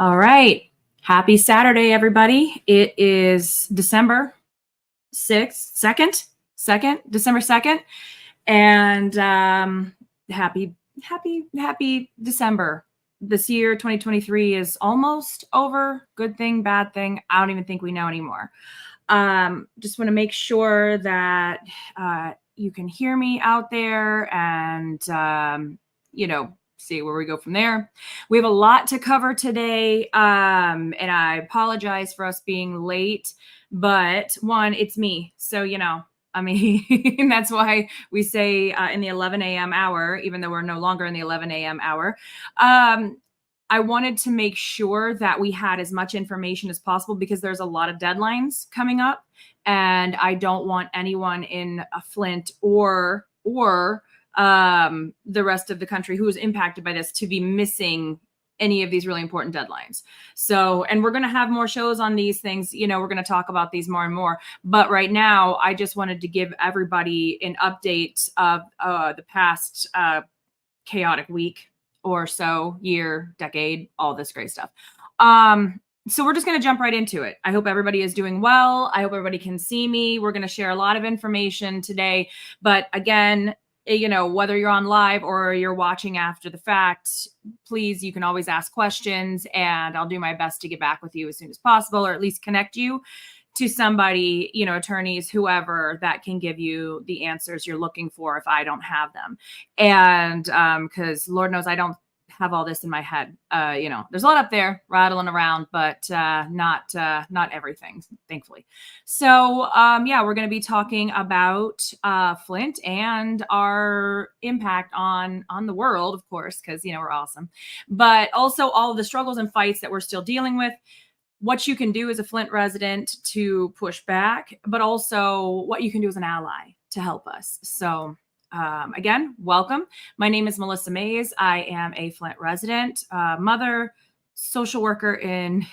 All right. Happy Saturday, everybody. It is December 6th, 2nd, December 2nd. And happy December. This year, 2023, is almost over. Good thing, bad thing. I don't even think we know anymore. Just want to make sure that you can hear me out there and, see where we go from there. We have a lot to cover today, and I apologize for us being late, but one, it's me. So, that's why we say in the 11 a.m. hour, even though we're no longer in the 11 a.m. hour. I wanted to make sure that we had as much information as possible because there's a lot of deadlines coming up, and I don't want anyone in Flint or the rest of the country who is impacted by this to be missing any of these really important deadlines. So, and we're going to have more shows on these things. We're going to talk about these more and more. But right now, I just wanted to give everybody an update of the past chaotic week or so, year, decade, all this great stuff. So we're just going to jump right into it. I hope everybody is doing well. I hope everybody can see me. We're going to share a lot of information today. But again, whether you're on live or you're watching after the fact, please, you can always ask questions and I'll do my best to get back with you as soon as possible, or at least connect you to somebody, attorneys, whoever, that can give you the answers you're looking for if I don't have them. And because Lord knows I don't have all this in my head. There's a lot up there rattling around, but not everything, thankfully. So we're going to be talking about Flint and our impact on the world, of course, because we're awesome, but also all of the struggles and fights that we're still dealing with. What you can do as a Flint resident to push back, but also what you can do as an ally to help us. So again, welcome. My name is Melissa Mays. I am a Flint resident, mother, social worker in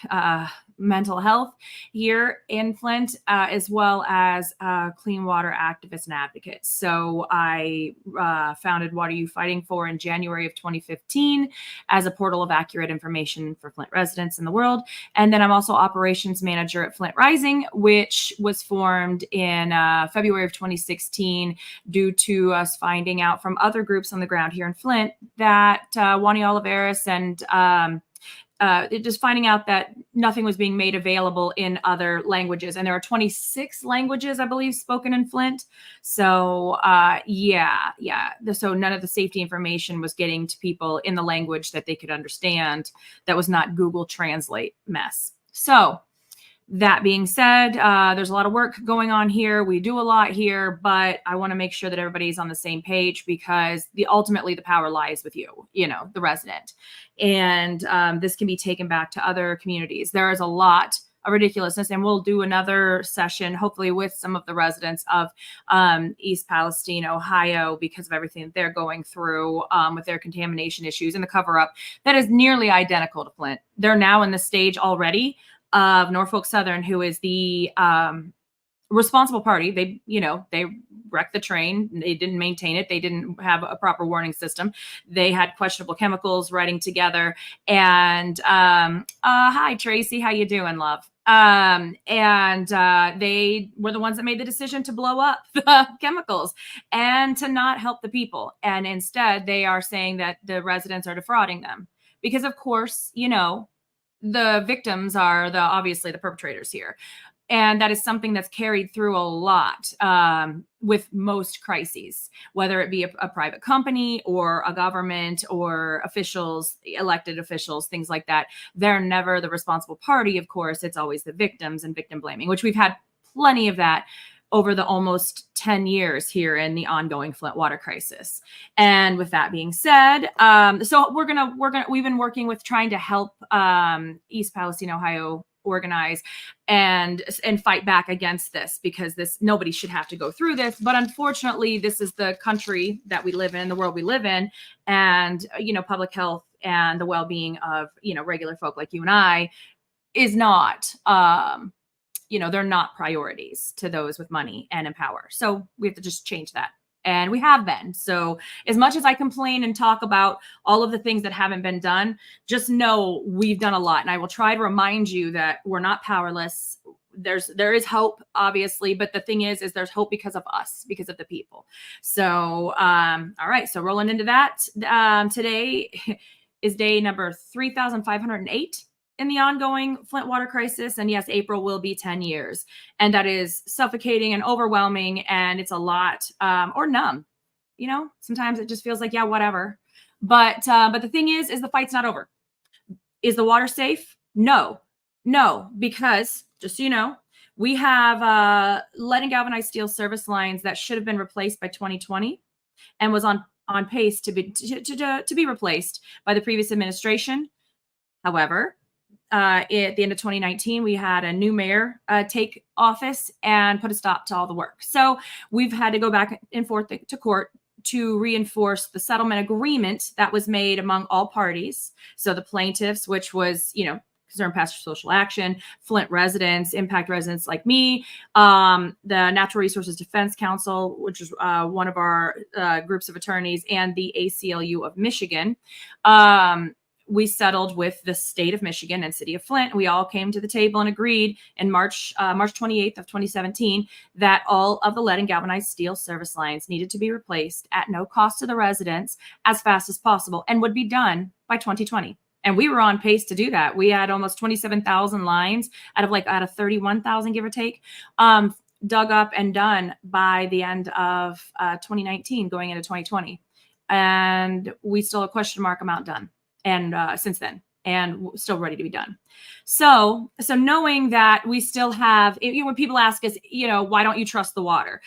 mental health here in Flint, as well as clean water activist and advocate. So I founded What Are You Fighting For in January of 2015 as a portal of accurate information for Flint residents in the world. And then I'm also operations manager at Flint Rising, which was formed in February of 2016 due to us finding out from other groups on the ground here in Flint that Wani Oliveris and just finding out that nothing was being made available in other languages. And there are 26 languages, I believe, spoken in Flint. So So none of the safety information was getting to people in the language that they could understand. That was not Google Translate mess. So that being said, there's a lot of work going on here. We do a lot here, but I want to make sure that everybody's on the same page because ultimately the power lies with you, the resident. And this can be taken back to other communities. There is a lot of ridiculousness, and we'll do another session, hopefully with some of the residents of East Palestine, Ohio, because of everything that they're going through with their contamination issues and the cover-up that is nearly identical to Flint. They're now in the stage already of Norfolk Southern, who is the responsible party. They wrecked the train. They didn't maintain it. They didn't have a proper warning system. They had questionable chemicals riding together. And hi, Tracy, how you doing, love? They were the ones that made the decision to blow up the chemicals and to not help the people. And instead, they are saying that the residents are defrauding them because, of course, the victims are obviously the perpetrators here. And that is something that's carried through a lot with most crises, whether it be a private company or a government or officials, elected officials, things like that. They're never the responsible party, of course. It's always the victims and victim blaming, which we've had plenty of that over the almost 10 years here in the ongoing Flint water crisis. And with that being said, so we've been working with trying to help East Palestine, Ohio organize and fight back against this, because nobody should have to go through this. But unfortunately, this is the country that we live in, the world we live in, and public health and the well-being of regular folk like you and I is not they're not priorities to those with money and in power. So we have to just change that And we have been. So as much as I complain and talk about all of the things that haven't been done, just know we've done a lot. And I will try to remind you that we're not powerless. There is hope, obviously, but the thing is there's hope because of us, because of the people. So, all right. So rolling into that, today is day number 3,508 in the ongoing Flint water crisis. And yes, April will be 10 years. And that is suffocating and overwhelming. And it's a lot, or numb. You know, sometimes it just feels like, yeah, whatever. But the thing is the fight's not over. Is the water safe? No, because just so you know, we have lead and galvanized steel service lines that should have been replaced by 2020 and was on pace to be replaced by the previous administration. However, at the end of 2019, we had a new mayor take office and put a stop to all the work. So we've had to go back and forth to court to reinforce the settlement agreement that was made among all parties. So the plaintiffs, which was, Concerned Passenger Social Action, Flint residents, impact residents like me, the Natural Resources Defense Council, which is one of our groups of attorneys, and the ACLU of Michigan. We settled with the state of Michigan and city of Flint. We all came to the table and agreed in March 28th of 2017 that all of the lead and galvanized steel service lines needed to be replaced at no cost to the residents as fast as possible and would be done by 2020. And we were on pace to do that. We had almost 27,000 lines out of 31,000, give or take, dug up and done by the end of 2019 going into 2020. And we still a question mark amount done. And since then, and still ready to be done. So knowing that we still have, when people ask us, why don't you trust the water?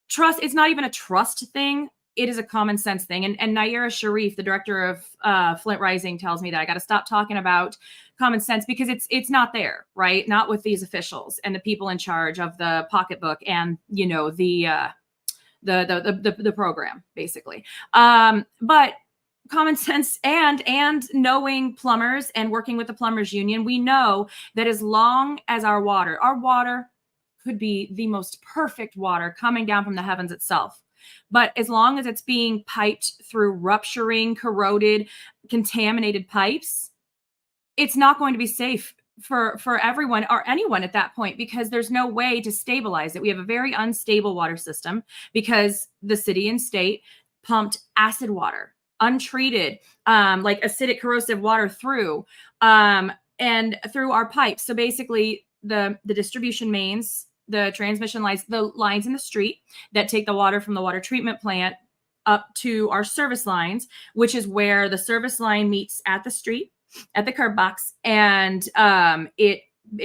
Trust, it's not even a trust thing. It is a common sense thing. And Nayyera Sharif, the director of Flint Rising, tells me that I got to stop talking about common sense because it's not there, right? Not with these officials and the people in charge of the pocketbook and, the program, basically. But common sense and knowing plumbers and working with the plumbers union, we know that as long as our water could be the most perfect water coming down from the heavens itself. But as long as it's being piped through rupturing, corroded, contaminated pipes, it's not going to be safe for everyone or anyone at that point because there's no way to stabilize it. We have a very unstable water system because the city and state pumped acid water, untreated, like acidic corrosive water through and through our pipes. So basically the distribution mains, the transmission lines, the lines in the street that take the water from the water treatment plant up to our service lines, which is where the service line meets at the street, at the curb box. And it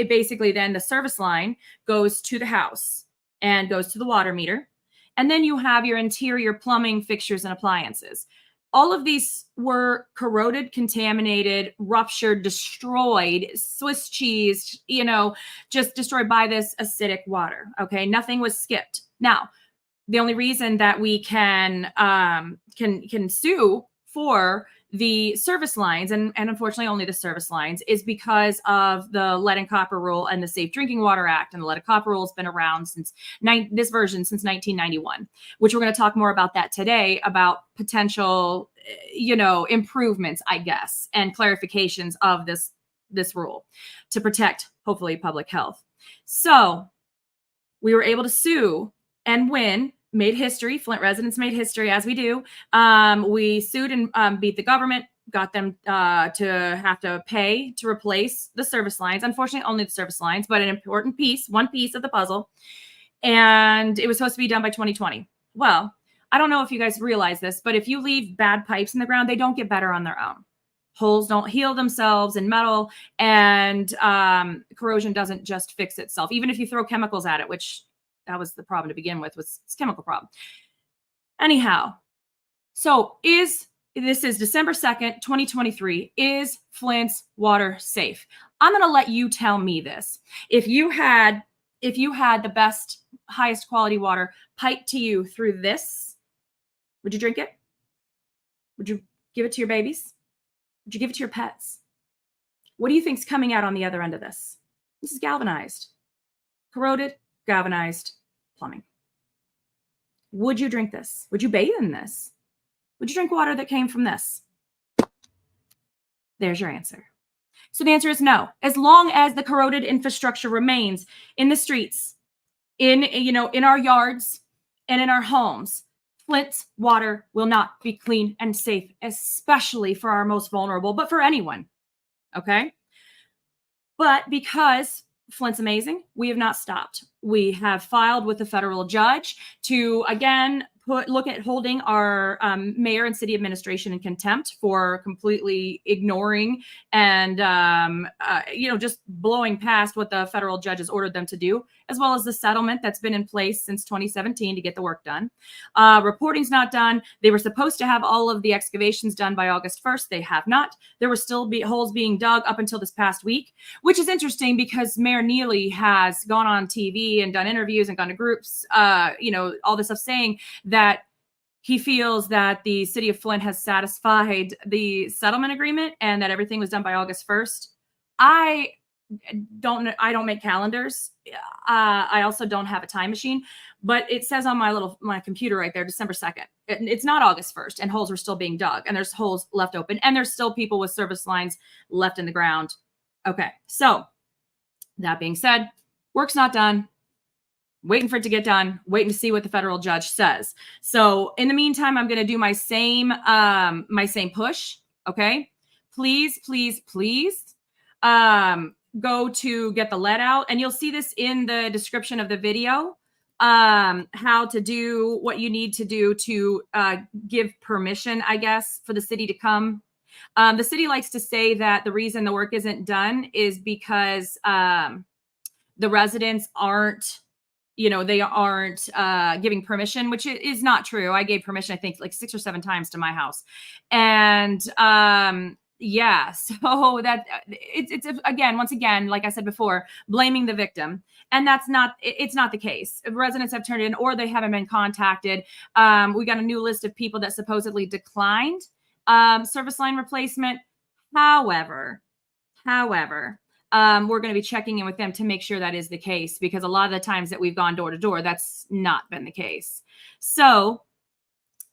basically then the service line goes to the house and goes to the water meter. And then you have your interior plumbing fixtures and appliances. All of these were corroded, contaminated, ruptured, destroyed, Swiss cheese, just destroyed by this acidic water. Okay, nothing was skipped. Now, the only reason that we can sue for the service lines, and unfortunately only the service lines, is because of the Lead and Copper Rule and the Safe Drinking Water Act. And the Lead and Copper Rule has been around since this version since 1991, which we're going to talk more about that today, about potential, improvements, I guess, and clarifications of this rule to protect, hopefully, public health. So we were able to sue and win. Made history. Flint residents made history, as we do. We sued and beat the government, got them to have to pay to replace the service lines. Unfortunately, only the service lines, but an important piece, one piece of the puzzle. And it was supposed to be done by 2020. Well, I don't know if you guys realize this, but if you leave bad pipes in the ground, they don't get better on their own. Holes don't heal themselves in metal, and corrosion doesn't just fix itself. Even if you throw chemicals at it, which that was the problem to begin with, was this chemical problem. Anyhow, so this is December 2nd, 2023. Is Flint's water safe? I'm going to let you tell me this. If you had the best, highest quality water piped to you through this, would you drink it? Would you give it to your babies? Would you give it to your pets? What do you think's coming out on the other end of this? This is galvanized, corroded, galvanized plumbing. would you drink this? Would you bathe in this? Would you drink water that came from this? There's your answer. So the answer is no. As long as the corroded infrastructure remains in the streets, in our yards, and in our homes, Flint's water will not be clean and safe, especially for our most vulnerable, but for anyone. Okay? But because Flint's amazing, we have not stopped. We have filed with the federal judge to, again, look at holding our mayor and city administration in contempt for completely ignoring and, just blowing past what the federal judge has ordered them to do, as well as the settlement that's been in place since 2017 to get the work done. Reporting's not done. They were supposed to have all of the excavations done by August 1st. They have not. There were still holes being dug up until this past week, which is interesting because Mayor Neely has gone on TV and done interviews and gone to groups, all this stuff saying that he feels that the city of Flint has satisfied the settlement agreement and that everything was done by August 1st. I don't make calendars. I also don't have a time machine, but it says on my computer right there, December 2nd. It's not August 1st, and holes are still being dug, and there's holes left open, and there's still people with service lines left in the ground. Okay, so that being said, work's not done. Waiting for it to get done, waiting to see what the federal judge says. So in the meantime, I'm going to do my same push. Okay. Please, please, please, go to get the lead out. And you'll see this in the description of the video, how to do what you need to do to, give permission, I guess, for the city to come. The city likes to say that the reason the work isn't done is because, the residents aren't giving permission, which is not true. I gave permission, I think, like 6 or 7 times to my house. And so that it's again, once again, like I said before, blaming the victim. And it's not the case. Residents have turned in or they haven't been contacted. We got a new list of people that supposedly declined service line replacement. However, we're going to be checking in with them to make sure that is the case, because a lot of the times that we've gone door to door, that's not been the case. So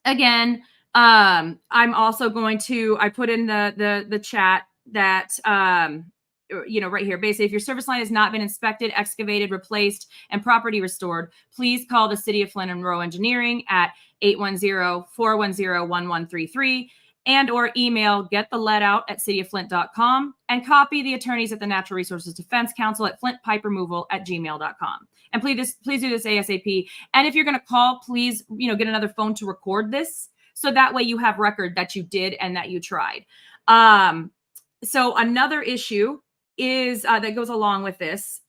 again, I'm also going to, I put in the chat that, right here, basically, if your service line has not been inspected, excavated, replaced, and property restored, please call the City of Flint and Monroe Engineering at 810-410-1133. and or email gettheleadout@cityofflint.com and copy the attorneys at the Natural Resources Defense Council at flintpiperemoval@gmail.com. And please do this ASAP. And if you're going to call, please, get another phone to record this. So that way you have record that you did and that you tried. So another issue is that goes along with this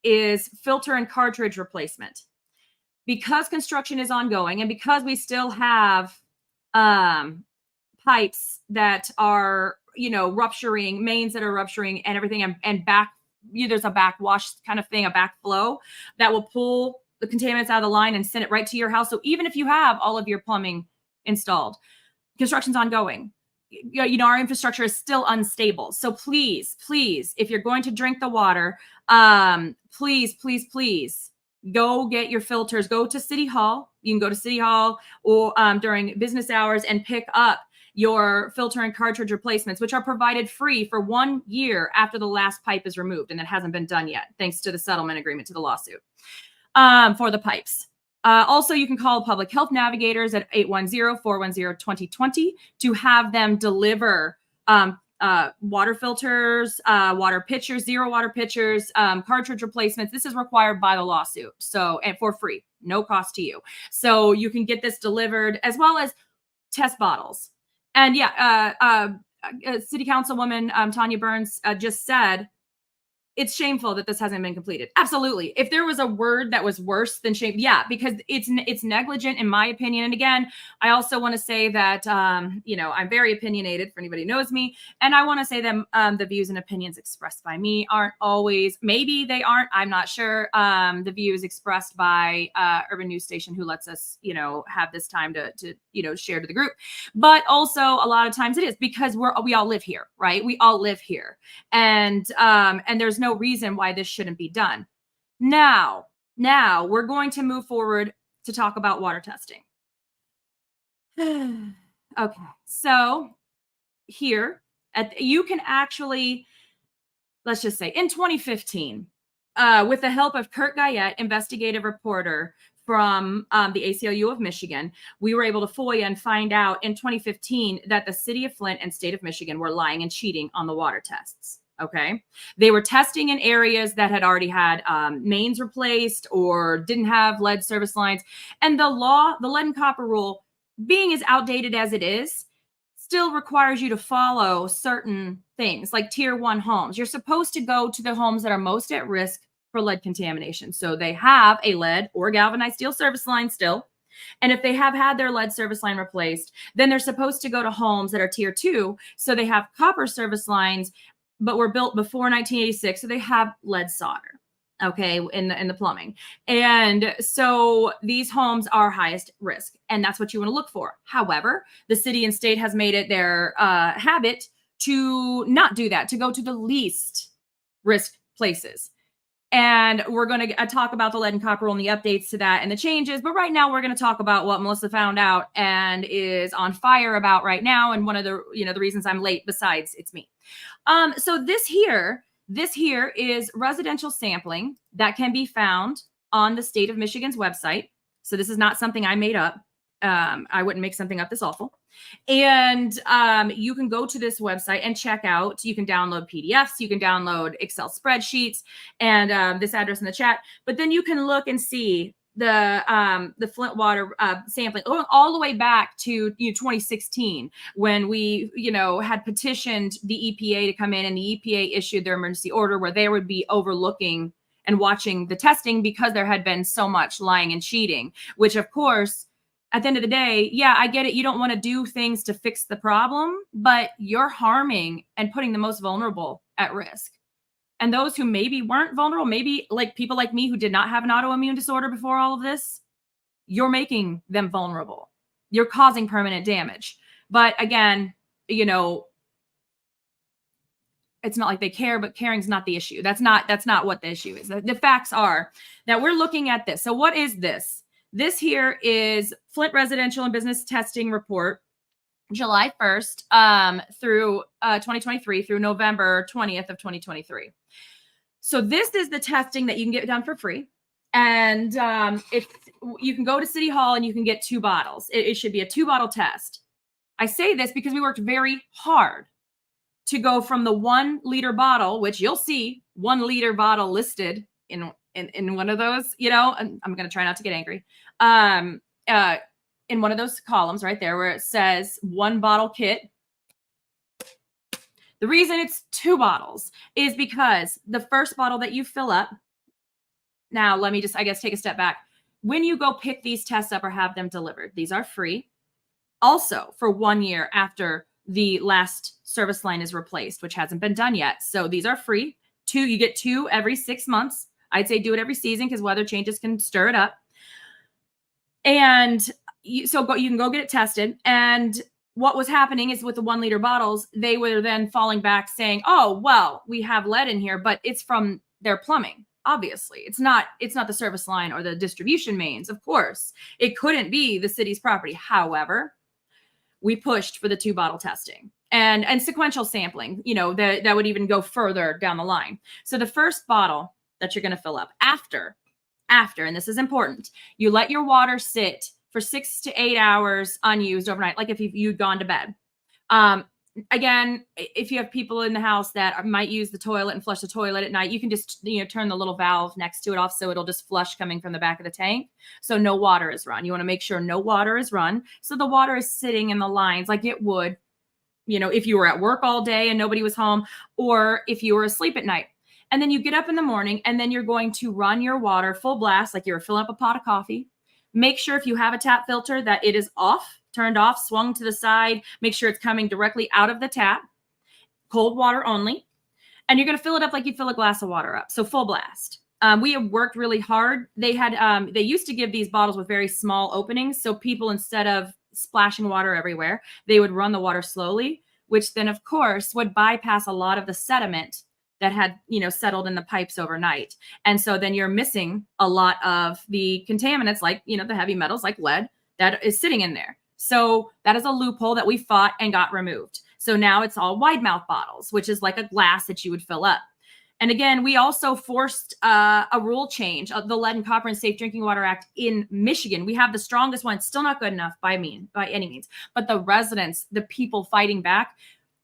is filter and cartridge replacement. Because construction is ongoing and because we still have pipes that are, rupturing, mains that are rupturing and everything, and back, there's a backwash kind of thing, a backflow that will pull the contaminants out of the line and send it right to your house. So even if you have all of your plumbing installed, construction's ongoing. Our infrastructure is still unstable. So please, if you're going to drink the water, please go get your filters. Go to City Hall. You can go to City Hall or during business hours and pick up your filter and cartridge replacements, which are provided free for 1 year after the last pipe is removed. And it hasn't been done yet, thanks to the settlement agreement to the lawsuit for the pipes. Also, you can call Public Health Navigators at 810-410-2020 to have them deliver water filters, water pitchers, zero water pitchers, cartridge replacements. This is required by the lawsuit. So, and for free, no cost to you. So you can get this delivered, as well as test bottles. And City Councilwoman Tanya Burns just said, it's shameful that this hasn't been completed. Absolutely. If there was a word that was worse than shame, because it's negligent in my opinion. And again, I also want to say that, I'm very opinionated for anybody who knows me. And I want to say that the views and opinions expressed by me aren't always, maybe they aren't, I'm not sure. The views expressed by Urban News Station, who lets us, have this time to share to the group. But also a lot of times it is because we all live here, right? We all live here. And there's no reason why this shouldn't be done. Now we're going to move forward to talk about water testing. Okay, so here you can actually, let's just say in 2015, with the help of Kurt Guyette, investigative reporter from the ACLU of Michigan, we were able to FOIA and find out in 2015 that the city of Flint and state of Michigan were lying and cheating on the water tests. Okay. They were testing in areas that had already had mains replaced or didn't have lead service lines. And the law, the lead and copper rule, being as outdated as it is, still requires you to follow certain things like tier 1 homes. You're supposed to go to the homes that are most at risk for lead contamination. So they have a lead or galvanized steel service line still. And if they have had their lead service line replaced, then they're supposed to go to homes that are tier 2. So they have copper service lines, but were built before 1986. So they have lead solder, okay, in the plumbing. And so these homes are highest risk, and that's what you want to look for. However, the city and state has made it their habit to not do that, to go to the least risk places. And we're going to talk about the lead and copper rule and the updates to that and the changes. But right now we're going to talk about what Melissa found out and is on fire about right now. And one of the, the reasons I'm late, besides it's me. So this here is residential sampling that can be found on the state of Michigan's website. So this is not something I made up. I wouldn't make something up this awful. And you can go to this website and check out. You can download PDFs. You can download Excel spreadsheets and this address in the chat. But then you can look and see the Flint water sampling all the way back to 2016 when we had petitioned the EPA to come in, and the EPA issued their emergency order where they would be overlooking and watching the testing because there had been so much lying and cheating, which of course, at the end of the day, yeah, I get it. You don't want to do things to fix the problem, but you're harming and putting the most vulnerable at risk. And those who maybe weren't vulnerable, maybe like people like me who did not have an autoimmune disorder before all of this, you're making them vulnerable. You're causing permanent damage. But again, it's not like they care, but caring's not the issue. That's not what the issue is. The facts are that we're looking at this. So what is this? This here is Flint Residential and Business Testing Report, July 1st through 2023 through November 20th of 2023. So this is the testing that you can get done for free. And if you can go to City Hall and you can get 2 bottles. It should be a 2-bottle test. I say this because we worked very hard to go from the 1-liter bottle, which you'll see 1-liter bottle listed in one of those, and I'm going to try not to get angry. In one of those columns right there where it says 1 bottle kit. The reason it's 2 bottles is because the first bottle that you fill up. Now, let me just, take a step back. When you go pick these tests up or have them delivered, these are free. Also for 1 year after the last service line is replaced, which hasn't been done yet. So these are free. You get 2 every 6 months. I'd say do it every season because weather changes can stir it up. And you can go get it tested. And what was happening is with the 1-liter bottles, they were then falling back saying, oh, well, we have lead in here, but it's from their plumbing. Obviously, it's not the service line or the distribution mains. Of course, it couldn't be the city's property. However, we pushed for the 2-bottle testing and sequential sampling, that would even go further down the line. So the first bottle that you're going to fill up after, and this is important, you let your water sit for 6 to 8 hours unused overnight, like if you'd gone to bed. Again, if you have people in the house that might use the toilet and flush the toilet at night, you can just turn the little valve next to it off so it'll just flush coming from the back of the tank. So no water is run. You want to make sure no water is run. So the water is sitting in the lines like it would, if you were at work all day and nobody was home, or if you were asleep at night. And then you get up in the morning and then you're going to run your water full blast like you're filling up a pot of coffee. Make sure if you have a tap filter that it is off, turned off, swung to the side. Make sure it's coming directly out of the tap. Cold water only. And you're going to fill it up like you fill a glass of water up. So full blast. We have worked really hard. They used to give these bottles with very small openings. So people, instead of splashing water everywhere, they would run the water slowly, which then of course would bypass a lot of the sediment that had, settled in the pipes overnight. And so then you're missing a lot of the contaminants, like, the heavy metals like lead that is sitting in there. So that is a loophole that we fought and got removed. So now it's all wide mouth bottles, which is like a glass that you would fill up. And again, we also forced a rule change of the Lead and Copper and Safe Drinking Water Act in Michigan. We have the strongest one, still not good enough by any means, but the residents, the people fighting back,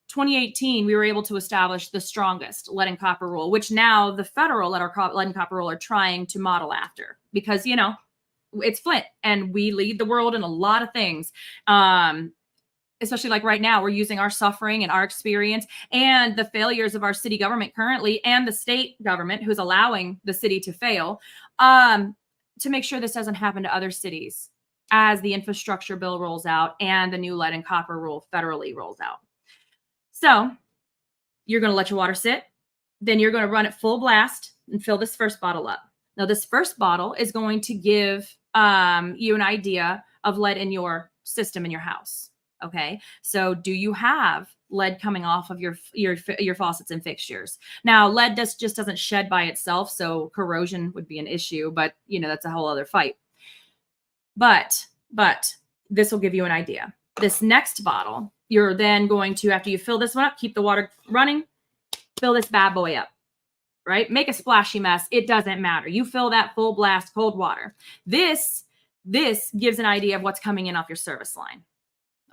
2018, we were able to establish the strongest lead and copper rule, which now the federal lead and copper rule are trying to model after, because, it's Flint and we lead the world in a lot of things. Especially like right now, we're using our suffering and our experience and the failures of our city government currently and the state government who's allowing the city to fail to make sure this doesn't happen to other cities as the infrastructure bill rolls out and the new lead and copper rule federally rolls out. So you're going to let your water sit. Then you're going to run it full blast and fill this first bottle up. Now, this first bottle is going to give you an idea of lead in your system in your house. Okay, so do you have lead coming off of your faucets and fixtures? Now, lead just doesn't shed by itself, so corrosion would be an issue, but that's a whole other fight. But this will give you an idea. This next bottle, you're then going to, after you fill this one up, keep the water running, fill this bad boy up, right? Make a splashy mess. It doesn't matter. You fill that full blast cold water. This gives an idea of what's coming in off your service line.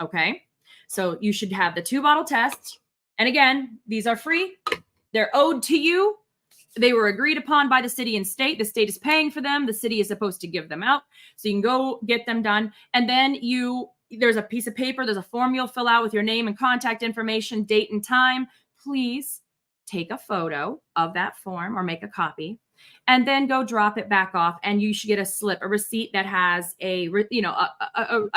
Okay, so you should have the 2-bottle test. And again, these are free. They're owed to you. They were agreed upon by the city and state. The state is paying for them. The city is supposed to give them out. So you can go get them done. And then there's a piece of paper. There's a form you'll fill out with your name and contact information, date and time. Please take a photo of that form or make a copy. And then go drop it back off, and you should get a receipt that has a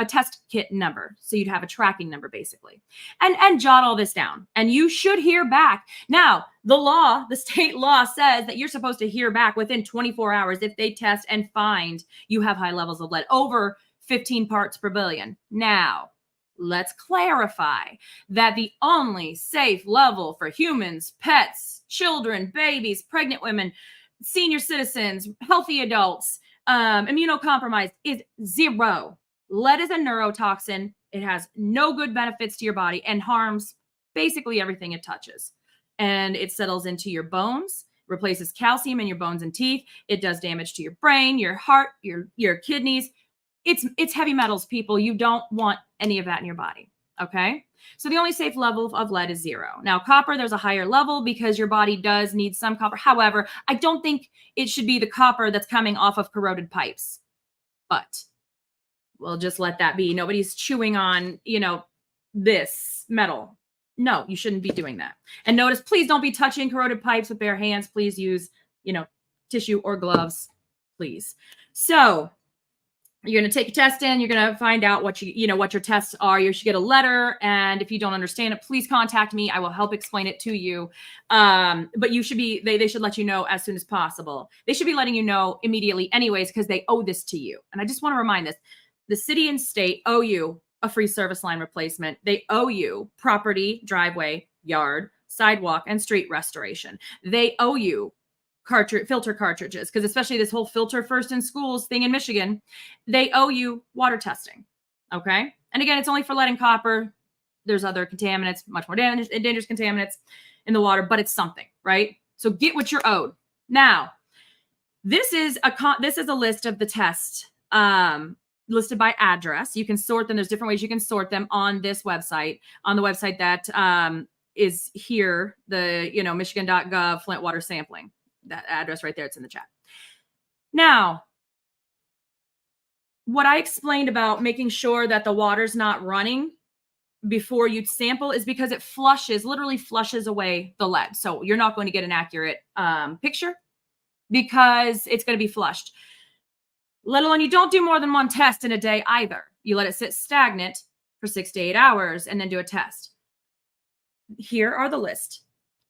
test kit number. So you'd have a tracking number basically, and jot all this down. And you should hear back. Now, the state law says that you're supposed to hear back within 24 hours if they test and find you have high levels of lead over 15 parts per billion. Now, let's clarify that the only safe level for humans, pets, children, babies, pregnant women, senior citizens, healthy adults, immunocompromised is 0. Lead is a neurotoxin. It has no good benefits to your body and harms basically everything it touches. And it settles into your bones, replaces calcium in your bones and teeth. It does damage to your brain, your heart, your kidneys. It's heavy metals, people. You don't want any of that in your body. Okay. So the only safe level of lead is 0. Now, copper, there's a higher level because your body does need some copper. However, I don't think it should be the copper that's coming off of corroded pipes. But we'll just let that be. Nobody's chewing on, this metal. No, you shouldn't be doing that. And notice, please don't be touching corroded pipes with bare hands. Please use, tissue or gloves, please. So you're going to take a test in. You're going to find out what what your tests are. You should get a letter. And if you don't understand it, please contact me. I will help explain it to you. But you should they should let you know as soon as possible. They should be letting you know immediately anyways, because they owe this to you. And I just want to remind this, the city and state owe you a free service line replacement. They owe you property, driveway, yard, sidewalk, and street restoration. They owe you filter cartridges, because especially this whole filter first in schools thing in Michigan, they owe you water testing. Okay. And again, it's only for lead and copper. There's other contaminants, much more dangerous contaminants in the water, but it's something, right? So get what you're owed. Now, this is a list of the tests listed by address. You can sort them. There's different ways you can sort them on this website, on the website that is here, the Michigan.gov Flint water sampling. That address right there, it's in the chat. Now, what I explained about making sure that the water's not running before you sample is because it literally flushes away the lead. So you're not going to get an accurate picture because it's going to be flushed. Let alone you don't do more than one test in a day either. You let it sit stagnant for 6 to 8 hours and then do a test. Here are the list.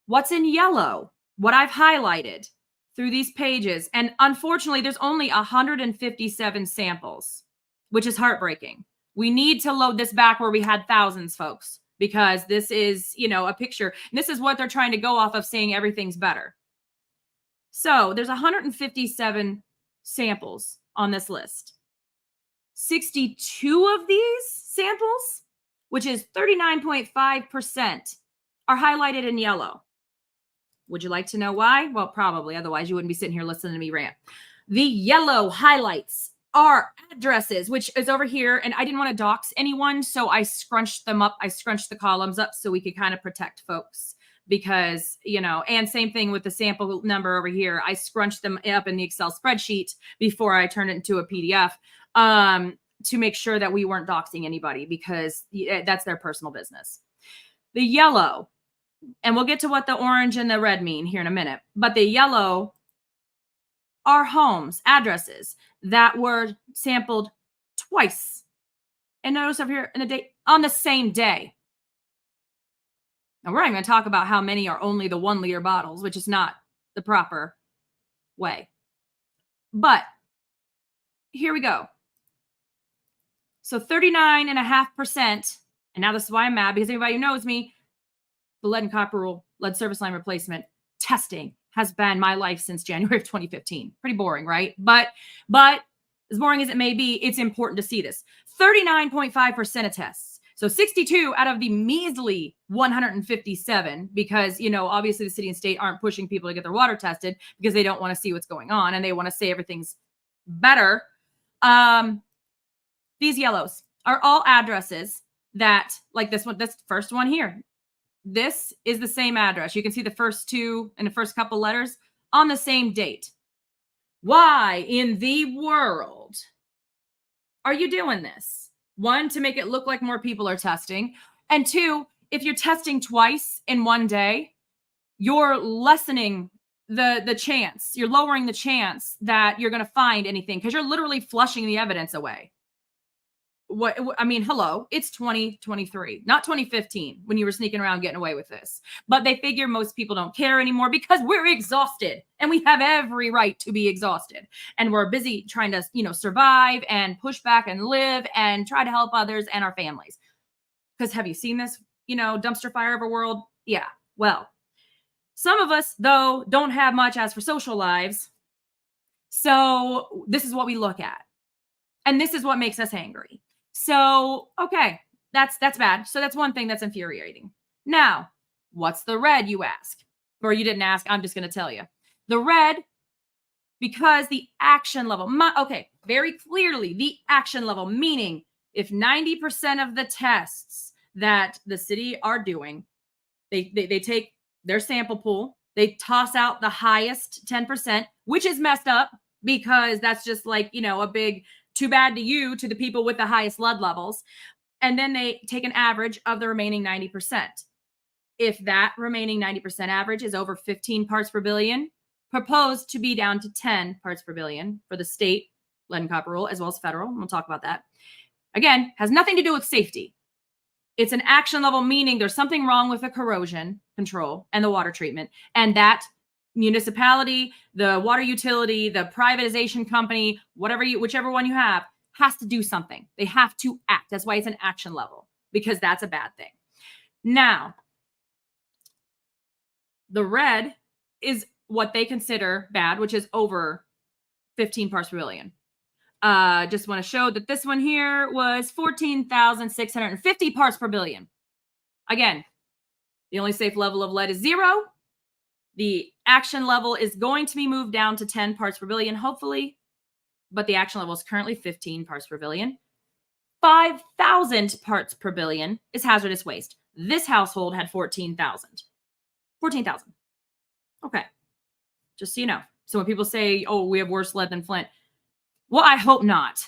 What's in yellow? What I've highlighted through these pages. And unfortunately, there's only 157 samples, which is heartbreaking. We need to load this back where we had thousands, folks. because this is, a picture. And this is what they're trying to go off of, saying everything's better. So there's 157 samples on this list. 62 of these samples, which is 39.5%, are highlighted in yellow. Would you like to know why? Well, probably. Otherwise, you wouldn't be sitting here listening to me rant. The yellow highlights are addresses, which is over here. And I didn't want to dox anyone, so I scrunched them up. I scrunched the columns up so we could kind of protect folks. Because, and same thing with the sample number over here. I scrunched them up in the Excel spreadsheet before I turned it into a PDF to make sure that we weren't doxing anybody, because that's their personal business. The yellow, and we'll get to what the orange and the red mean here in a minute, but the yellow are homes, addresses that were sampled twice. And notice over here in the date, on the same day. Now, we're not going to talk about how many are only the 1 liter bottles, which is not the proper way. But here we go. So 39.5%. And now this is why I'm mad, because anybody who knows me, the lead and copper rule, lead service line replacement testing has been my life since January of 2015. Pretty boring, right? But as boring as it may be, it's important to see this. 39.5% of tests. So 62 out of the measly 157, because, obviously the city and state aren't pushing people to get their water tested because they don't want to see what's going on and they want to say everything's better. These yellows are all addresses that, like this one, this first one here. This is the same address. You can see the first two and the first couple letters on the same date. Why in the world are you doing this? One, to make it look like more people are testing. And two, if you're testing twice in one day, you're lessening the chance. You're lowering the chance that you're going to find anything, because you're literally flushing the evidence away. Hello, it's 2023, not 2015, when you were sneaking around getting away with this. But they figure most people don't care anymore because we're exhausted, and we have every right to be exhausted. And we're busy trying to, survive and push back and live and try to help others and our families. Because have you seen this, dumpster fire of a world? Yeah. Well, some of us, though, don't have much as for social lives. So this is what we look at. And this is what makes us angry. So, okay, that's bad. So that's one thing that's infuriating. Now, what's the red, you ask? Or you didn't ask, I'm just going to tell you. The red, because the action level, very clearly the action level, meaning if 90% of the tests that the city are doing, they take their sample pool, they toss out the highest 10%, which is messed up, because that's just like, a big too bad to you, to the people with the highest lead levels. And then they take an average of the remaining 90%. If that remaining 90% average is over 15 parts per billion, proposed to be down to 10 parts per billion for the state lead and copper rule, as well as federal. We'll talk about that. Again, has nothing to do with safety. It's an action level, meaning there's something wrong with the corrosion control and the water treatment. And that municipality, the water utility, the privatization company, whichever one you have, has to do something. They have to act. That's why it's an action level, because that's a bad thing. Now, the red is what they consider bad, which is over 15 parts per billion. Just want to show that this one here was 14,650 parts per billion. Again, the only safe level of lead is 0. The action level is going to be moved down to 10 parts per billion, hopefully, but the action level is currently 15 parts per billion. 5,000 parts per billion is hazardous waste. This household had 14,000. 14,000. Okay. Just so you know. So when people say, oh, we have worse lead than Flint, well, I hope not.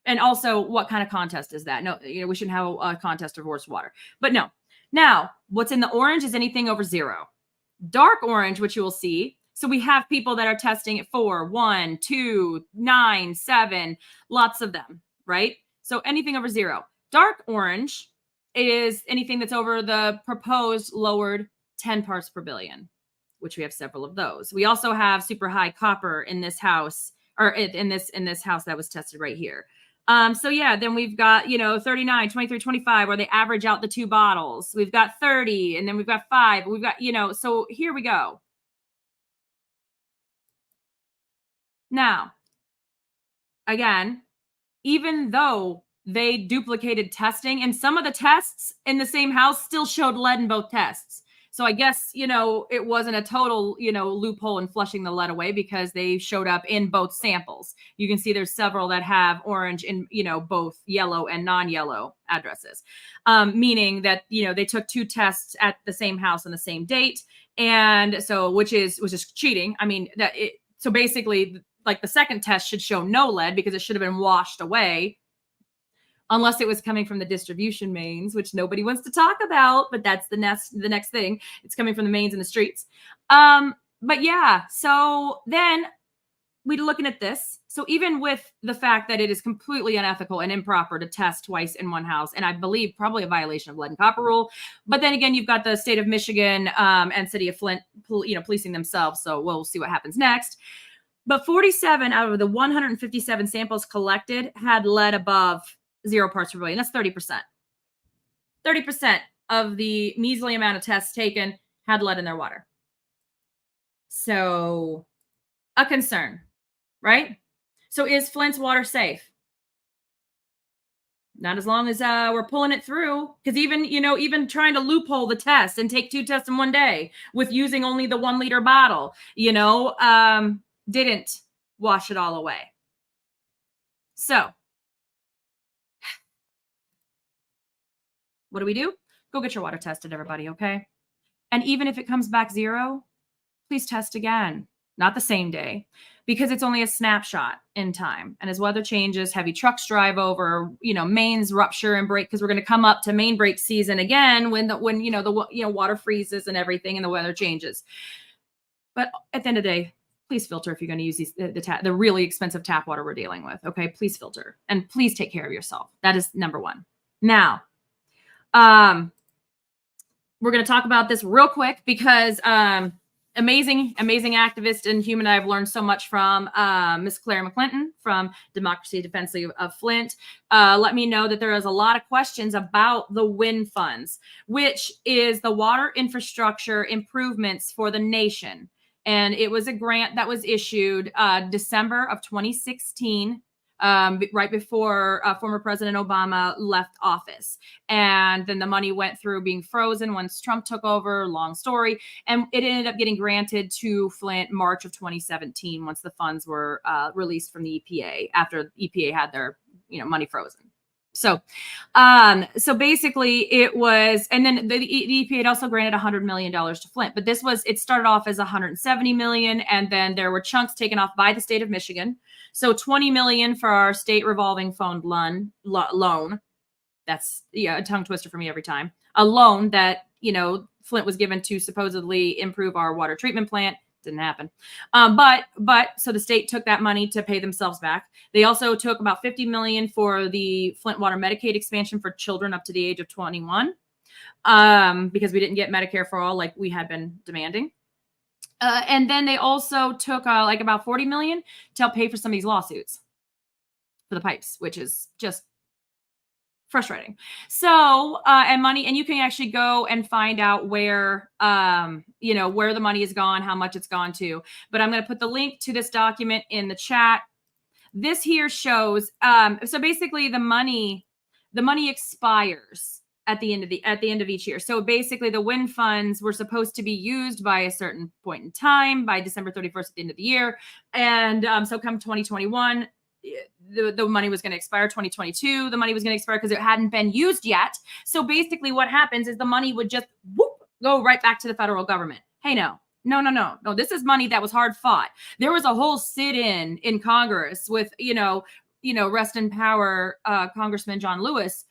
And also, what kind of contest is that? No, we shouldn't have a contest of worse water. But no. Now, what's in the orange is anything over 0. Dark orange, which you will see. So we have people that are testing at 4, 1, 2, 9, 7, lots of them, right? So anything over 0. Dark orange is anything that's over the proposed lowered 10 parts per billion, which we have several of those. We also have super high copper in this house, or in this house that was tested right here. So yeah, then we've got, 39, 23, 25, where they average out the 2 bottles. We've got 30, and then we've got 5. We've got, so here we go. Now, again, even though they duplicated testing, and some of the tests in the same house still showed lead in both tests. So I guess, it wasn't a total, loophole in flushing the lead away, because they showed up in both samples. You can see there's several that have orange in, both yellow and non-yellow addresses, meaning that, they took 2 tests at the same house on the same date. And so, which is cheating. I mean, so basically, like, the second test should show no lead, because it should have been washed away, unless it was coming from the distribution mains, which nobody wants to talk about, but that's the next thing. It's coming from the mains in the streets. But yeah, so then we're looking at this. So even with the fact that it is completely unethical and improper to test twice in one house, and I believe probably a violation of lead and copper rule, but then again, you've got the state of Michigan and city of Flint, policing themselves. So we'll see what happens next. But 47 out of the 157 samples collected had lead above 0 parts per billion. That's 30%. 30% of the measly amount of tests taken had lead in their water. So, a concern, right? So is Flint's water safe? Not as long as we're pulling it through, because even trying to loophole the test and take 2 tests in one day with using only the 1 liter bottle, didn't wash it all away. So what do? Go get your water tested, everybody, okay? And even if it comes back 0, please test again. Not the same day, because it's only a snapshot in time. And as weather changes, heavy trucks drive over, mains rupture and break, because we're going to come up to main break season again when the water freezes and everything, and the weather changes. But at the end of the day, please filter if you're going to use the really expensive tap water we're dealing with. Okay, please filter, and please take care of yourself. That is number 1. Now, we're going to talk about this real quick, because amazing activist and human I've learned so much from, Miss Claire McClinton from Democracy Defense League of Flint. Let me know that there is a lot of questions about the WIN funds, which is the Water Infrastructure Improvements for the Nation. And it was a grant that was issued December of 2016, right before former President Obama left office. And then the money went through being frozen once Trump took over, long story. And it ended up getting granted to Flint March of 2017, once the funds were released from the EPA, after the EPA had their money frozen. So basically it was, and then the EPA had also granted $100 million to Flint, but it started off as $170 million. And then there were chunks taken off by the state of Michigan. So $20 million for our state revolving fund loan. That's a tongue twister for me every time. A loan that, Flint was given to supposedly improve our water treatment plant. Didn't happen. So the state took that money to pay themselves back. They also took about $50 million for the Flint Water Medicaid expansion for children up to the age of 21, because we didn't get Medicare for all like we had been demanding. And then they also took about $40 million to help pay for some of these lawsuits for the pipes, which is just frustrating. So, and you can actually go and find out where, where the money is gone, how much it's gone to. But I'm going to put the link to this document in the chat. This here shows, so basically the money expires at the end of each year. So basically the WIN funds were supposed to be used by a certain point in time, by December 31st at the end of the year. And so come 2021, the money was going to expire. 2022, the money was going to expire because it hadn't been used yet. So basically what happens is the money would just go right back to the federal government. Hey, no, this is money that was hard fought. There was a whole sit-in Congress with, rest in power, Congressman John Lewis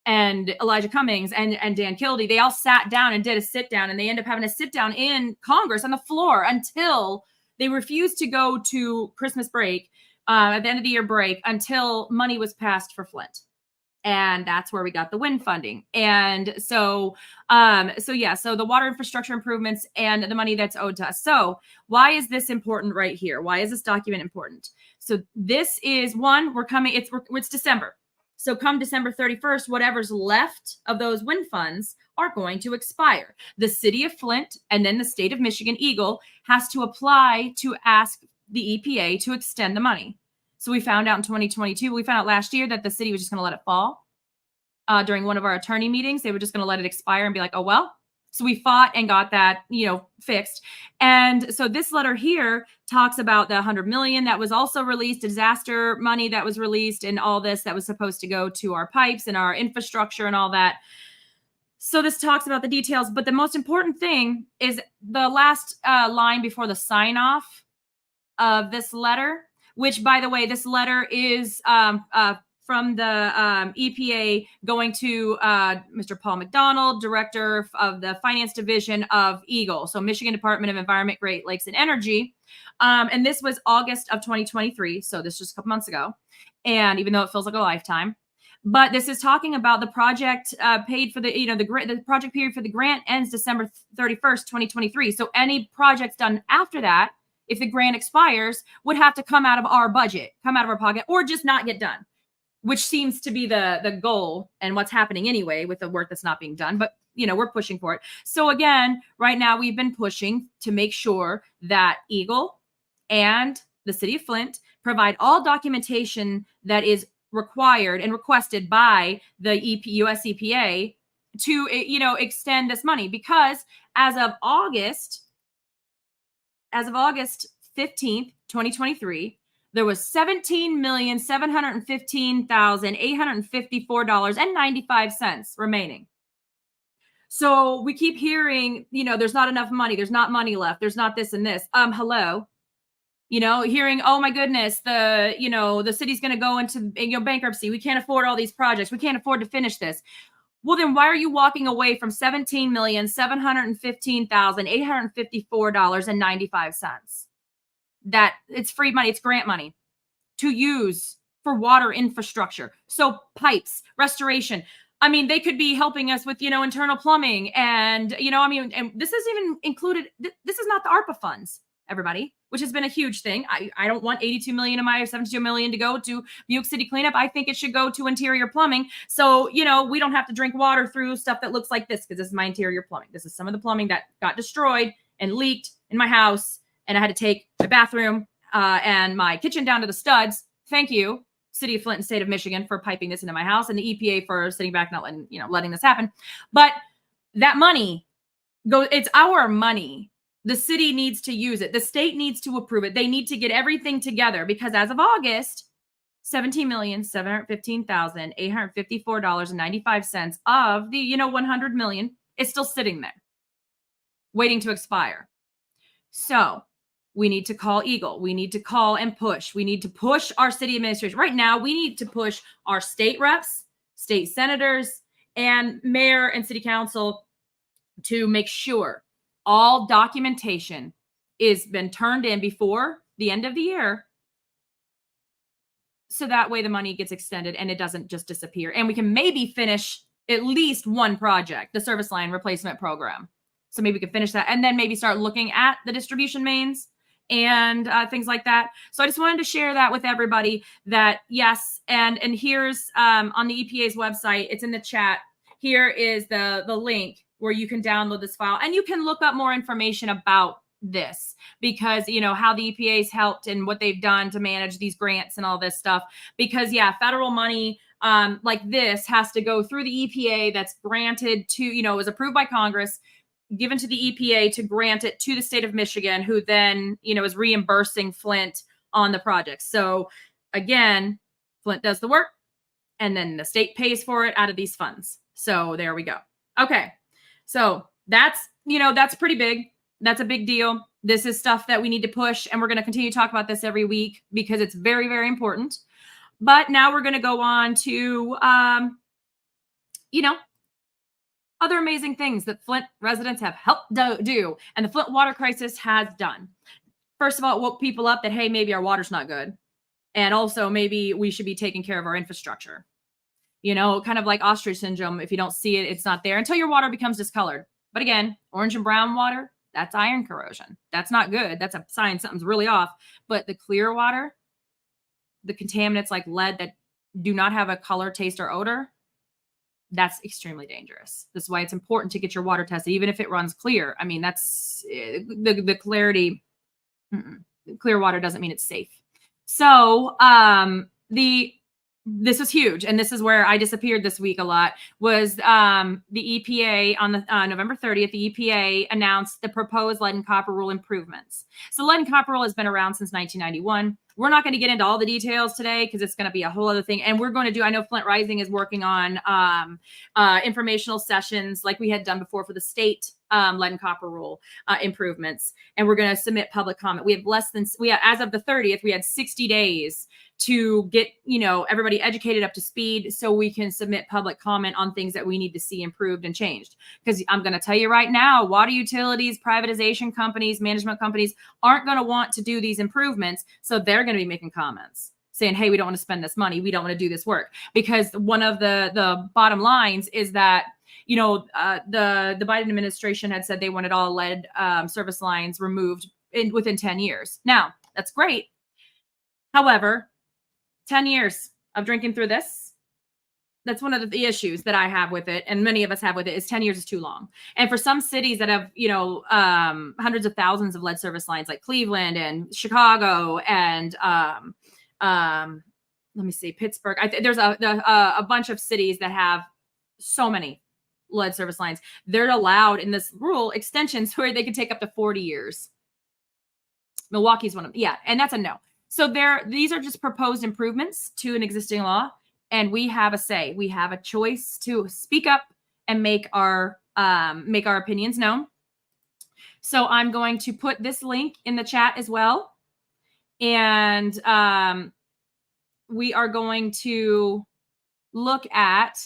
and Elijah Cummings and Dan Kildee. They all sat down and did a sit down, and they ended up having a sit down in Congress on the floor until they refused to go to Christmas break, at the end of the year break, until money was passed for Flint. And that's where we got the wind funding. And so the water infrastructure improvements and the money that's owed to us. So why is this important right here? Why is this document important? So this is one, it's December. So come December 31st, whatever's left of those wind funds are going to expire. The city of Flint and then the state of Michigan, Eagle, has to apply to ask the EPA to extend the money. So we found out in 2022, we found out last year that the city was just going to let it fall. During one of our attorney meetings, they were just going to let it expire and be like, oh, well. So we fought and got that, fixed. And so this letter here talks about the $100 million that was also released, disaster money that was released, and all this that was supposed to go to our pipes and our infrastructure and all that. So this talks about the details, but the most important thing is the last line before the sign off of this letter, which, by the way, this letter is from the EPA going to Mr. Paul McDonald, Director of the Finance Division of Eagle, so Michigan Department of Environment, Great Lakes, and Energy. And this was August of 2023, so this was just a couple months ago. And even though it feels like a lifetime, but this is talking about the project paid for the project period for the grant ends December 31st, 2023. So any projects done after that, if the grant expires, would have to come out of our budget, come out of our pocket, or just not get done, which seems to be the goal and what's happening anyway with the work that's not being done. But, we're pushing for it. So again, right now we've been pushing to make sure that Eagle and the city of Flint provide all documentation that is required and requested by the US EPA to, extend this money, because as of August 15th, 2023, there was $17,715,854.95 remaining. So we keep hearing, there's not enough money. There's not money left. There's not this and this. Hello. Hearing, oh my goodness, the city's going to go into bankruptcy. We can't afford all these projects. We can't afford to finish this. Well, then why are you walking away from $17,715,854.95? That it's free money, it's grant money to use for water infrastructure. So pipes, restoration. I mean, they could be helping us with, internal plumbing and, and this is even included. This is not the ARPA funds, everybody, which has been a huge thing. I don't want 82 million of my 72 million to go to Buick City cleanup. I think it should go to interior plumbing. So, we don't have to drink water through stuff that looks like this, because this is my interior plumbing. This is some of the plumbing that got destroyed and leaked in my house. And I had to take my bathroom and my kitchen down to the studs. Thank you, City of Flint and State of Michigan, for piping this into my house, and the EPA for sitting back, not letting this happen. But that money it's our money. The city needs to use it. The state needs to approve it. They need to get everything together, because as of August, $17,715,854.95 of the, $100 million is still sitting there waiting to expire. So we need to call Eagle. We need to call and push. We need to push our city administration. Right now, we need to push our state reps, state senators, and mayor and city council to make sure all documentation is been turned in before the end of the year. So that way the money gets extended and it doesn't just disappear. And we can maybe finish at least one project, the service line replacement program. So maybe we can finish that and then maybe start looking at the distribution mains and things like that. So I just wanted to share that with everybody, that yes. And here's on the EPA's website, it's in the chat. Here is the link where you can download this file and you can look up more information about this, because how the EPA's helped and what they've done to manage these grants and all this stuff. Because federal money like this has to go through the EPA, that's granted to, was approved by Congress, given to the EPA to grant it to the state of Michigan, who then, is reimbursing Flint on the project. So again, Flint does the work and then the state pays for it out of these funds. So there we go. Okay. So that's pretty big. That's a big deal. This is stuff that we need to push, and we're going to continue to talk about this every week because it's very, very important. But now we're going to go on to, other amazing things that Flint residents have helped do, and the Flint water crisis has done. First of all, it woke people up that, hey, maybe our water's not good. And also maybe we should be taking care of our infrastructure. you know, kind of like ostrich syndrome. If you don't see it, it's not there until your water becomes discolored. But again, orange and brown water, that's iron corrosion. That's not good. That's a sign something's really off. But the clear water, the contaminants like lead that do not have a color, taste, or odor, that's extremely dangerous. That's why it's important to get your water tested, even if it runs clear. I mean, that's the clarity. Clear water doesn't mean it's safe. So this was huge, and this is where I disappeared this week a lot, was the EPA on the November 30th, the EPA announced the proposed lead and copper rule improvements. So lead and copper rule has been around since 1991. We're not going to get into all the details today because it's going to be a whole other thing. And we're going to do, I know Flint Rising is working on informational sessions like we had done before for the state lead and copper rule improvements. And we're going to submit public comment. We have as of the 30th, we had 60 days to get, you know, everybody educated up to speed so we can submit public comment on things that we need to see improved and changed. Because I'm going to tell you right now, water utilities, privatization companies, management companies aren't going to want to do these improvements. So they're going to be making comments saying, hey, we don't want to spend this money. We don't want to do this work. Because one of the bottom lines is that, you know, the Biden administration had said they wanted all lead service lines removed within 10 years. Now, that's great. However, 10 years of drinking through this, that's one of the issues that I have with it, and many of us have with it, is 10 years is too long. And for some cities that have, you know, hundreds of thousands of lead service lines like Cleveland and Chicago and let me see, Pittsburgh. There's a bunch of cities that have so many lead service lines. They're allowed in this rule extensions where they can take up to 40 years. Milwaukee's one of them. Yeah, and that's a no. So these are just proposed improvements to an existing law, and we have a say. We have a choice to speak up and make our opinions known. So I'm going to put this link in the chat as well, and we are going to look at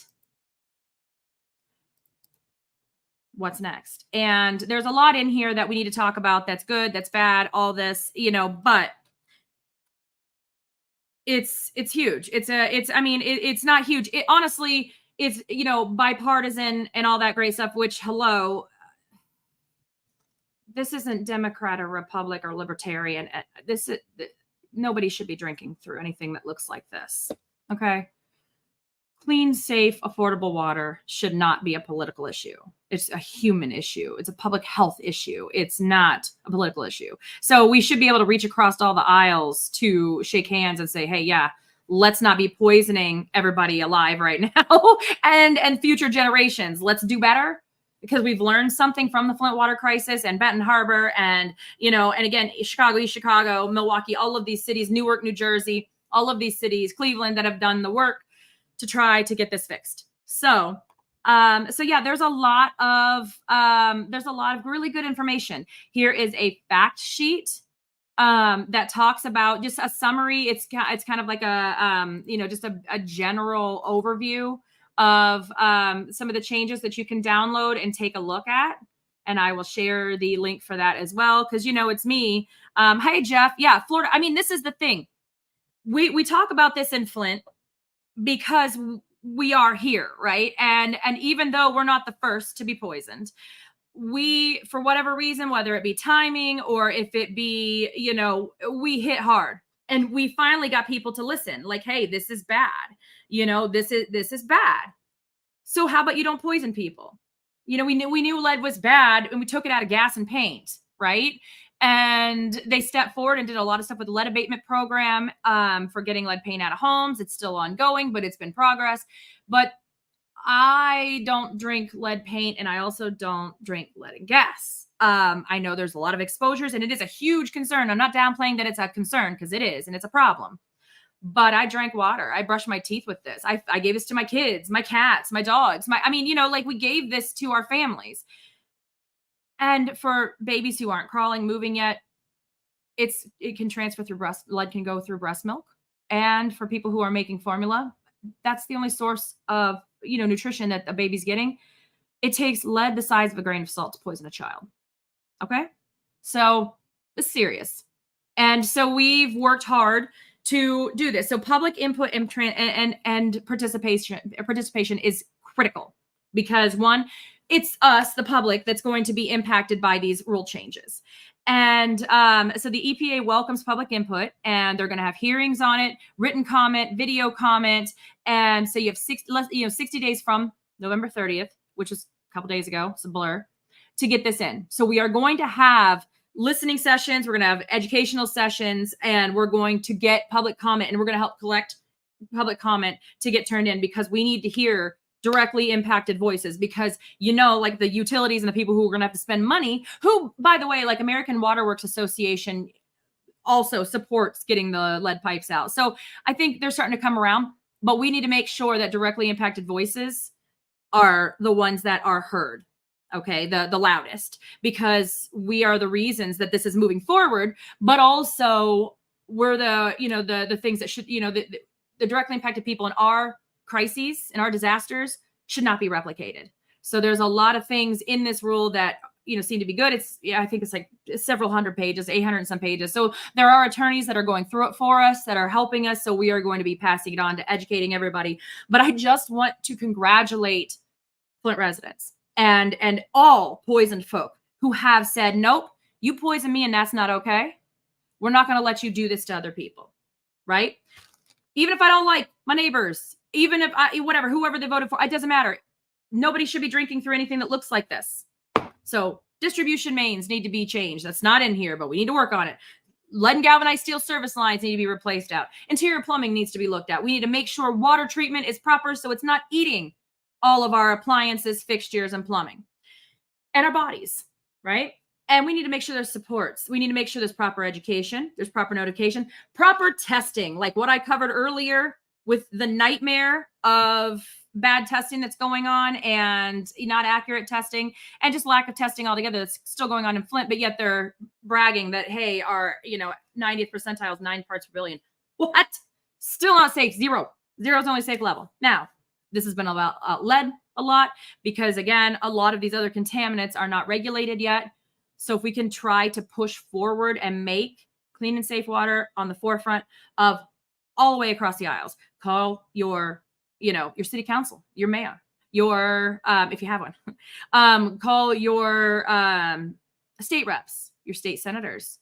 what's next. And there's a lot in here that we need to talk about. That's good, that's bad, all this, you know, but it's huge. It's not huge. Honestly, it's, you know, bipartisan and all that great stuff, which, hello, this isn't Democrat or Republic or Libertarian. Nobody should be drinking through anything that looks like this. Okay. Clean, safe, affordable water should not be a political issue. It's a human issue. It's a public health issue. It's not a political issue. So we should be able to reach across all the aisles to shake hands and say, hey, yeah, let's not be poisoning everybody alive right now and future generations. Let's do better, because we've learned something from the Flint water crisis and Benton Harbor and, you know, and again, Chicago, East Chicago, Milwaukee, all of these cities, Newark, New Jersey, all of these cities, Cleveland, that have done the work to try to get this fixed. So yeah, there's a lot of really good information. Here is a fact sheet that talks about just a summary. It's kind of like a you know, just a general overview of some of the changes that you can download and take a look at. And I will share the link for that as well, because, you know, it's me. Hey, Jeff. Yeah, Florida. I mean, this is the thing. We talk about this in Flint because we are here, right? And even though we're not the first to be poisoned, we, for whatever reason, whether it be timing or if it be, you know, we hit hard, and we finally got people to listen. Like, hey, this is bad. You know, this is bad. So how about you don't poison people? You know, we knew lead was bad, and we took it out of gas and paint, right? And they stepped forward and did a lot of stuff with the lead abatement program for getting lead paint out of homes. It's still ongoing, but it's been progress. But I don't drink lead paint, and I also don't drink lead and gas. I know there's a lot of exposures, and it is a huge concern. I'm not downplaying that it's a concern, because it is, and it's a problem. But I drank water. I brushed my teeth with this. I gave this to my kids, my cats, my dogs. You know, like, we gave this to our families. And for babies who aren't crawling, moving yet, it can transfer through lead can go through breast milk. And for people who are making formula, that's the only source of, you know, nutrition that a baby's getting. It takes lead the size of a grain of salt to poison a child. Okay? So it's serious. And so we've worked hard to do this. So public input and participation is critical because one, it's us, the public, that's going to be impacted by these rule changes. And so the EPA welcomes public input, and they're going to have hearings on it, written comment, video comment. And so you have 60 days from November 30th, which is a couple days ago, it's a blur, to get this in. So we are going to have listening sessions, we're going to have educational sessions, and we're going to get public comment, and we're going to help collect public comment to get turned in, because we need to hear directly impacted voices, because, you know, like the utilities and the people who are going to have to spend money, who, by the way, like American Water Works Association also supports getting the lead pipes out. So I think they're starting to come around, but we need to make sure that directly impacted voices are the ones that are heard. Okay, the loudest, because we are the reasons that this is moving forward, but also we're the, you know, the things that should, you know, the directly impacted people in our crises and our disasters should not be replicated. So there's a lot of things in this rule that, you know, seem to be good. It's, yeah, I think it's like several hundred pages, 800 and some pages. So there are attorneys that are going through it for us, that are helping us. So we are going to be passing it on to educating everybody. But I just want to congratulate Flint residents and all poisoned folk who have said, nope, you poison me and that's not okay. We're not going to let you do this to other people, right? Even if I don't like my neighbors, even if whoever they voted for, it doesn't matter. Nobody should be drinking through anything that looks like this. So distribution mains need to be changed. That's not in here, but we need to work on it. Lead and galvanized steel service lines need to be replaced out. Interior plumbing needs to be looked at. We need to make sure water treatment is proper so it's not eating all of our appliances, fixtures, and plumbing. And our bodies, right? And we need to make sure there's supports. We need to make sure there's proper education, there's proper notification, proper testing, like what I covered earlier with the nightmare of bad testing that's going on and not accurate testing and just lack of testing altogether that's still going on in Flint, but yet they're bragging that, hey, our, 90th percentile is 9 parts per billion. What? Still not safe. Zero is the only safe level. Now, this has been about lead a lot because, again, a lot of these other contaminants are not regulated yet. So if we can try to push forward and make clean and safe water on the forefront of all the way across the aisles, call your city council, your mayor, if you have one, call your state reps, your state senators,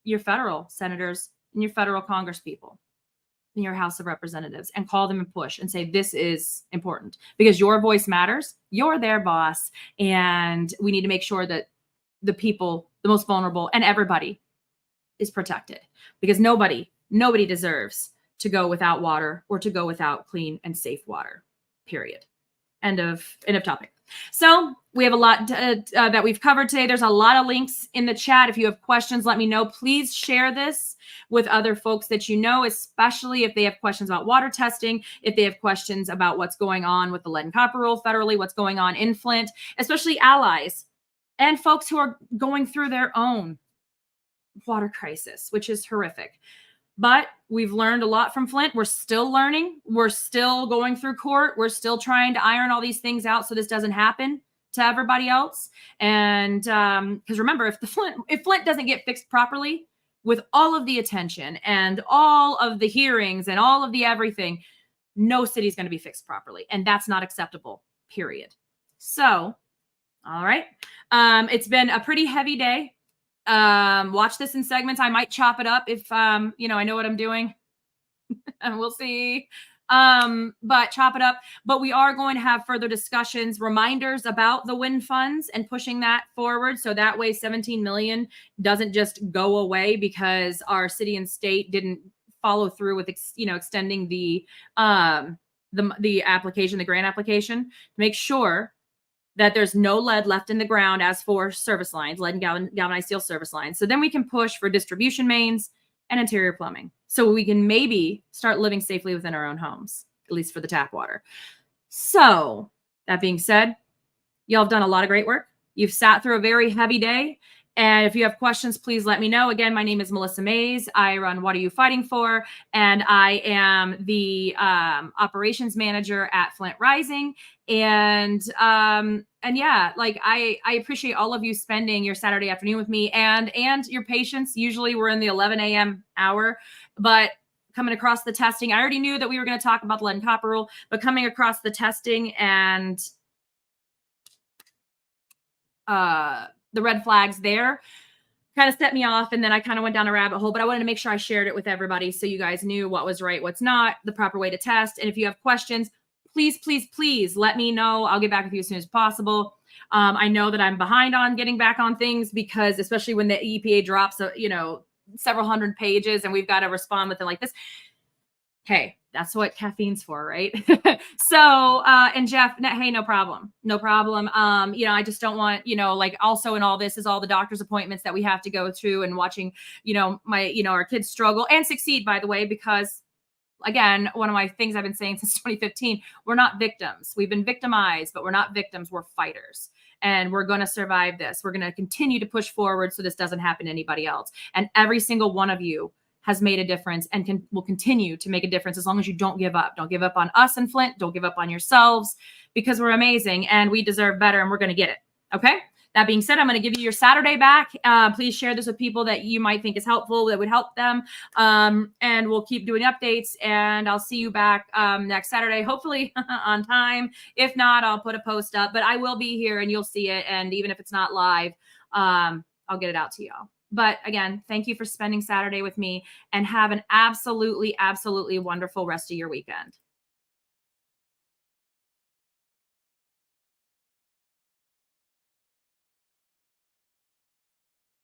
your federal senators, and your federal Congress people in your House of Representatives, and call them and push and say, this is important because your voice matters. You're their boss. And we need to make sure that the people, the most vulnerable, and everybody is protected, because nobody deserves to go without water or to go without clean and safe water, period. End of topic. So we have a lot that we've covered today. There's a lot of links in the chat. If you have questions, let me know. Please share this with other folks that you know, especially if they have questions about water testing, if they have questions about what's going on with the lead and copper rule federally, what's going on in Flint, especially allies and folks who are going through their own water crisis, which is horrific. But we've learned a lot from Flint. We're still learning. We're still going through court. We're still trying to iron all these things out so this doesn't happen to everybody else. And because remember, if Flint doesn't get fixed properly with all of the attention and all of the hearings and all of the everything, no city's going to be fixed properly. And that's not acceptable, period. So, all right. It's been a pretty heavy day. Watch this in segments. I might chop it up if, I know what I'm doing and we'll see. But chop it up, but we are going to have further discussions, reminders about the wind funds and pushing that forward. So that way 17 million doesn't just go away because our city and state didn't follow through with, extending the application, the grant application, to make sure that there's no lead left in the ground as for service lines, lead and galvanized steel service lines. So then we can push for distribution mains and interior plumbing. So we can maybe start living safely within our own homes, at least for the tap water. So that being said, y'all have done a lot of great work. You've sat through a very heavy day. And if you have questions, please let me know. Again, my name is Melissa Mays. I run What Are You Fighting For? And I am the operations manager at Flint Rising. And yeah, like I appreciate all of you spending your Saturday afternoon with me and your patience. Usually we're in the 11 a.m. hour, but coming across the testing. I already knew that we were going to talk about the lead and copper rule, but coming across the testing and the red flags there kind of set me off. And then I kind of went down a rabbit hole, but I wanted to make sure I shared it with everybody so you guys knew what was right, what's not, the proper way to test. And if you have questions, please, please, please let me know. I'll get back with you as soon as possible. I know that I'm behind on getting back on things because especially when the EPA drops, several hundred pages and we've got to respond with it like this. Hey, that's what caffeine's for, right? So, and Jeff, hey, no problem. No problem. I just don't want, also in all this is all the doctor's appointments that we have to go through and watching, our kids struggle and succeed, by the way, because again, one of my things I've been saying since 2015, we're not victims. We've been victimized, but we're not victims. We're fighters. And we're going to survive this. We're going to continue to push forward so this doesn't happen to anybody else. And every single one of you has made a difference and will continue to make a difference as long as you don't give up. Don't give up on us in Flint. Don't give up on yourselves because we're amazing and we deserve better and we're going to get it. Okay. That being said, I'm going to give you your Saturday back. Please share this with people that you might think is helpful, that would help them. And we'll keep doing updates and I'll see you back next Saturday, hopefully on time. If not, I'll put a post up, but I will be here and you'll see it. And even if it's not live, I'll get it out to y'all. But again, thank you for spending Saturday with me and have an absolutely, absolutely wonderful rest of your weekend.